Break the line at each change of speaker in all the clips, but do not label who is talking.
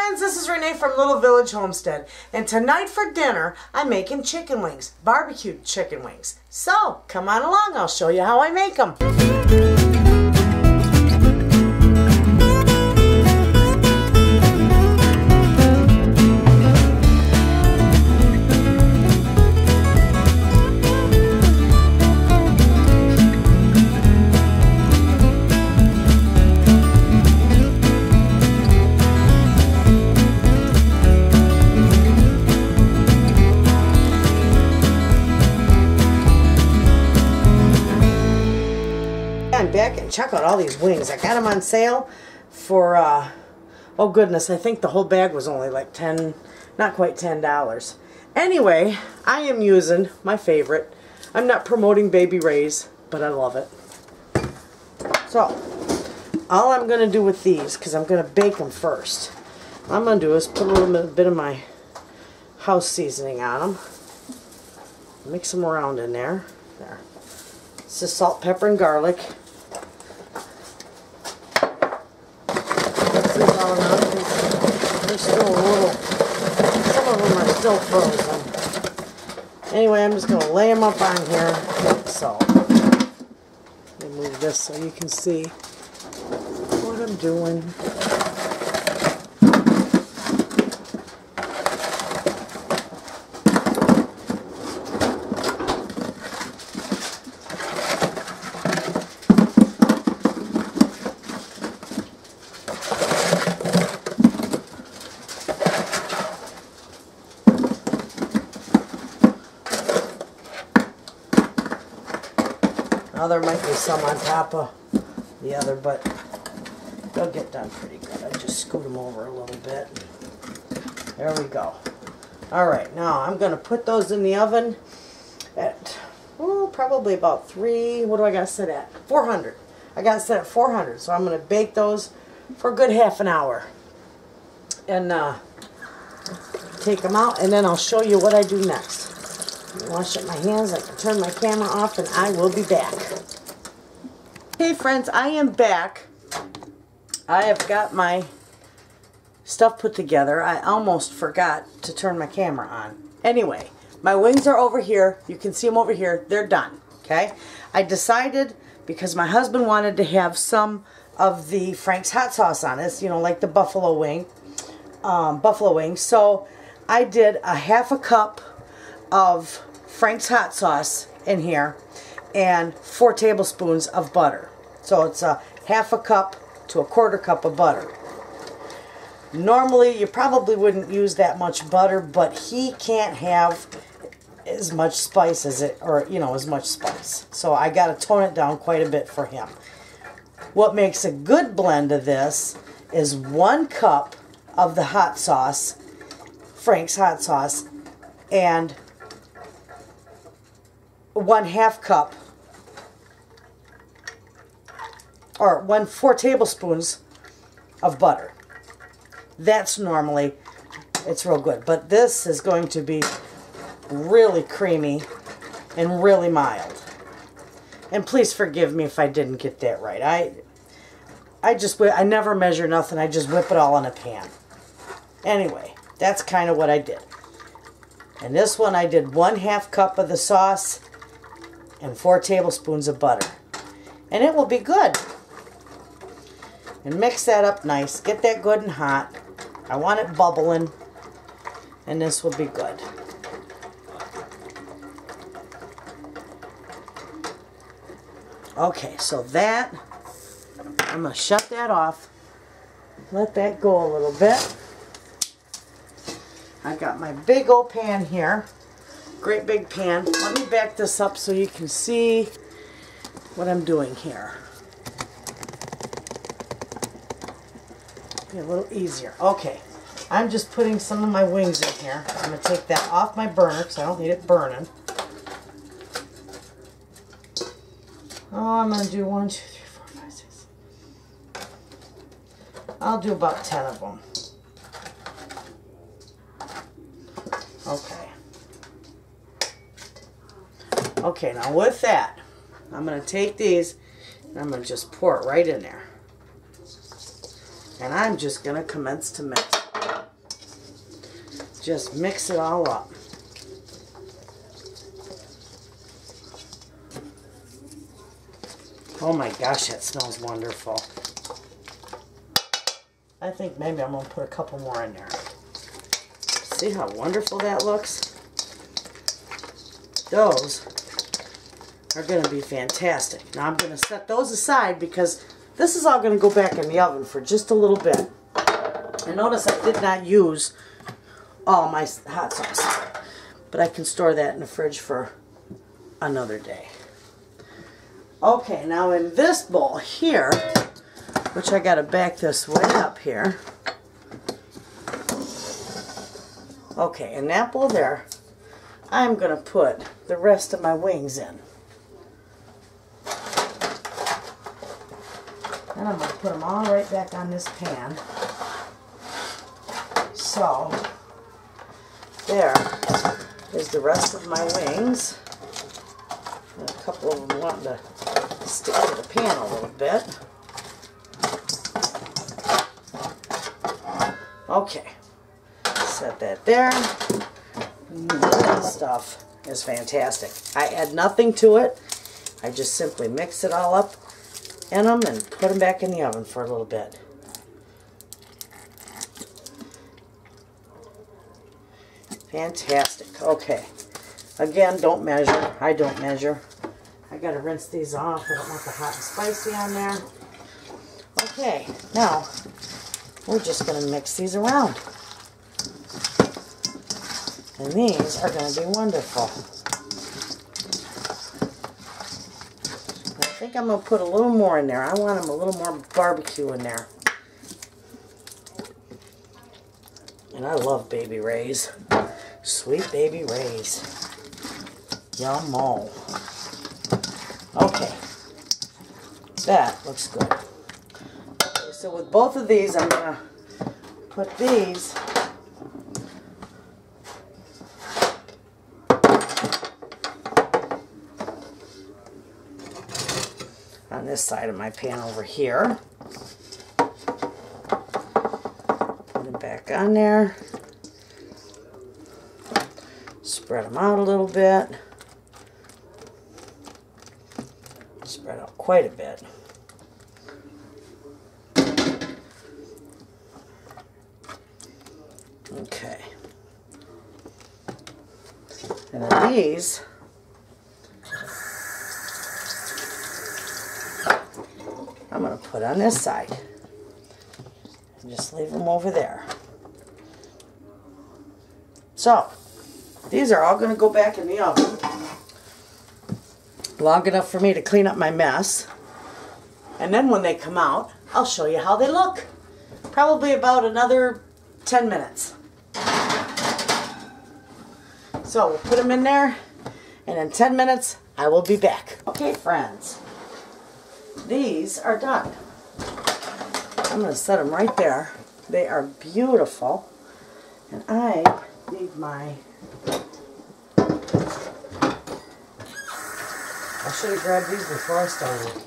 friends, this is Renee from Little Village Homestead, and tonight for dinner I'm making chicken wings, barbecued chicken wings. So come on along, I'll show you how I make them. I'm back and check out all these wings. I got them on sale for, oh goodness, I think the whole bag was only like not quite $10. Anyway, I am using my favorite. I'm not promoting Baby Ray's, but I love it. So, all I'm going to do with these, because I'm going to bake them first, all I'm going to do is put a little bit of my house seasoning on them. Mix them around in there. There. It's just salt, pepper, and garlic. They're still a little, some of them are still frozen. Anyway, I'm just going to lay them up on here. So, let me move this so you can see what I'm doing. Now there might be some on top of the other, but they'll get done pretty good. I just scoot them over a little bit. There we go. Alright, now I'm going to put those in the oven at, well, probably about what do I got to set at? 400. I got to set at 400, so I'm going to bake those for a good half an hour. And take them out, and then I'll show you what I do next. Wash up my hands, I can turn my camera off, and I will be back. Hey friends, I am back. I have got my stuff put together. I almost forgot to turn my camera on. Anyway, my wings are over here. You can see them over here. They're done. Okay? I decided, because my husband wanted to have some of the Frank's hot sauce on it, you know, like the buffalo wing, so I did a half a cup of Frank's hot sauce in here and 4 tablespoons of butter. So it's a half a cup to a quarter cup of butter. Normally you probably wouldn't use that much butter, but he can't have as much spice as as much spice. So I got to tone it down quite a bit for him. What makes a good blend of this is 1 cup of the hot sauce, Frank's hot sauce, and 1/2 cup, or 4 tablespoons of butter. That's normally, it's real good. But this is going to be really creamy and really mild. And please forgive me if I didn't get that right. I never measure nothing. I just whip it all in a pan. Anyway, that's kind of what I did. And this one I did 1/2 cup of the sauce and 4 tablespoons of butter. And it will be good. And mix that up nice. Get that good and hot. I want it bubbling. And this will be good. Okay, so that, I'm going to shut that off. Let that go a little bit. I got my big old pan here. Great big pan. Let me back this up so you can see what I'm doing here. Be a little easier. Okay, I'm just putting some of my wings in here. I'm going to take that off my burner because I don't need it burning. Oh, I'm going to do 1, 2, 3, 4, 5, 6. I'll do about 10 of them. Okay. Okay, now with that, I'm going to take these and I'm going to just pour it right in there. And I'm just going to commence to mix. just mix it all up. Oh my gosh, that smells wonderful. I think maybe I'm going to put a couple more in there. See how wonderful that looks? Those are going to be fantastic. Now I'm going to set those aside because this is all going to go back in the oven for just a little bit. And notice I did not use all my hot sauce, but I can store that in the fridge for another day. Okay, now in this bowl here, which I got to back this way up here. Okay, in that bowl there, I'm going to put the rest of my wings in. And I'm going to put them all right back on this pan. So, there is the rest of my wings. And a couple of them want to stick to the pan a little bit. Okay, set that there. This stuff is fantastic. I add nothing to it. I just simply mix it all up in them and put them back in the oven for a little bit. Fantastic. Okay. Again, don't measure. I don't measure. I got to rinse these off. I don't want the hot and spicy on there. Okay. Now, we're just going to mix these around. And these are going to be wonderful. I think I'm going to put a little more in there. I want them a little more barbecue in there. And I love Baby Ray's. Sweet Baby Ray's. Yum-mo. Okay. That looks good. Okay, so with both of these, I'm going to put these on this side of my pan over here. Put it back on there. Spread them out a little bit. Spread out quite a bit. Okay. And then these I'm going to put on this side. And just leave them over there. So, these are all going to go back in the oven long enough for me to clean up my mess. And then when they come out, I'll show you how they look. Probably about another 10 minutes. So we'll put them in there, and in 10 minutes, I will be back. Okay, friends. These are done. I'm going to set them right there. They are beautiful. And I need my... I should have grabbed these before I started.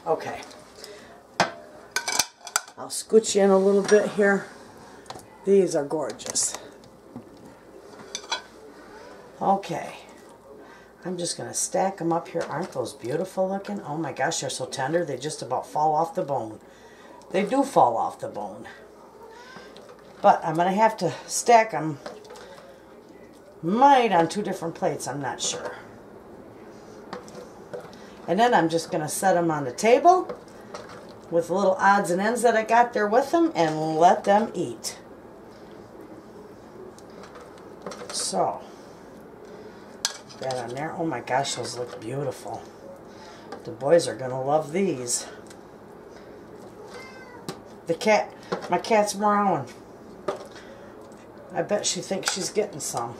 Okay. I'll scooch you in a little bit here. These are gorgeous. Okay. I'm just going to stack them up here. Aren't those beautiful looking? Oh my gosh, they're so tender. They just about fall off the bone. They do fall off the bone. But I'm going to have to stack them. Might on 2 different plates, I'm not sure. And then I'm just going to set them on the table with little odds and ends that I got there with them and let them eat. So, that on there. Oh my gosh, those look beautiful. The boys are going to love these. The cat, my cat's meowing. I bet she thinks she's getting some.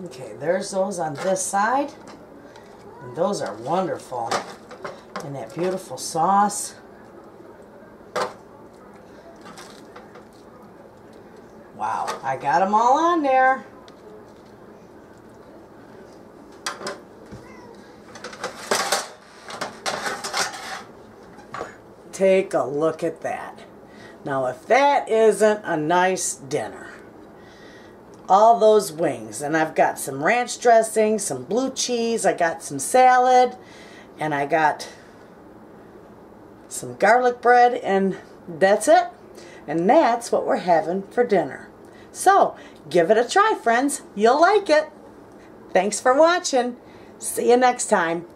Okay, there's those on this side. And those are wonderful. And that beautiful sauce. Wow, I got them all on there. Take a look at that. Now if that isn't a nice dinner. All those wings, and I've got some ranch dressing, some blue cheese, I got some salad, and I got some garlic bread, and that's it. And that's what we're having for dinner. So give it a try, friends. You'll like it. Thanks for watching. See you next time.